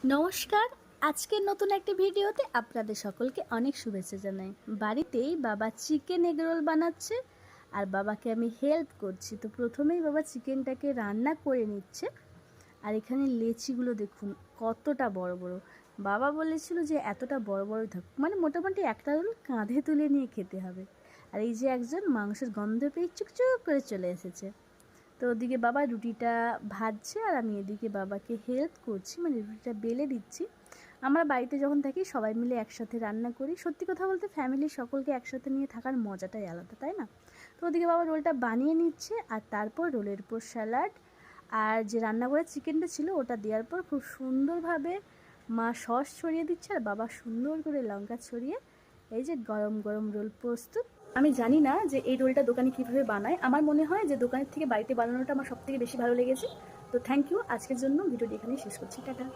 নমস্কার। আজকের নতুন একটি ভিডিওতে আপনাদের সকলকে অনেক শুভেচ্ছা জানাই। বাড়িতেই বাবা চিকেন এগ রোল বানাচ্ছে আর বাবাকে আমি হেল্প করছি। তো প্রথমেই বাবা চিকেনটাকে রান্না করে নিচ্ছে। আর এখানে লেচিগুলো দেখুন কতটা বড় বড়। বাবা বলেছিল যে এতটা বড় বড় থাকুক, মানে মোটামুটি একটা রোল কাঁধে তুলে নিয়ে খেতে হবে। আর এই যে একজন মাংসের গন্ধ পেয়ে চুকচুক করে চলে এসেছে। তো ওদিকে বাবা রুটিটা ভাজছে আর আমি এদিকে বাবাকে হেল্প করছি, মানে রুটিটা বেলে দিচ্ছি। আমরা বাড়িতে যখন থাকি সবাই মিলে একসাথে রান্না করি। সত্যি কথা বলতে ফ্যামিলির সকলকে একসাথে নিয়ে থাকার মজাটাই আলাদা, তাই না? তো ওদিকে বাবা রোলটা বানিয়ে নিচ্ছে আর তারপর রোলের উপর স্যালাড আর যে রান্না করা চিকেনটা ছিল ওটা দেওয়ার পর খুব সুন্দরভাবে মা সস ছড়িয়ে দিচ্ছে আর বাবা সুন্দর করে লঙ্কা ছড়িয়ে এই যে গরম গরম রোল প্রস্তুত। আমি জানি না যে এই রোলটা দোকানে কীভাবে বানায়। আমার মনে হয় যে দোকানের থেকে বাড়িতে বানানোটা আমার সবথেকে বেশি ভালো লেগেছে। তো থ্যাংক ইউ। আজকের জন্য ভিডিওটি এখানেই শেষ করছি। টাটা।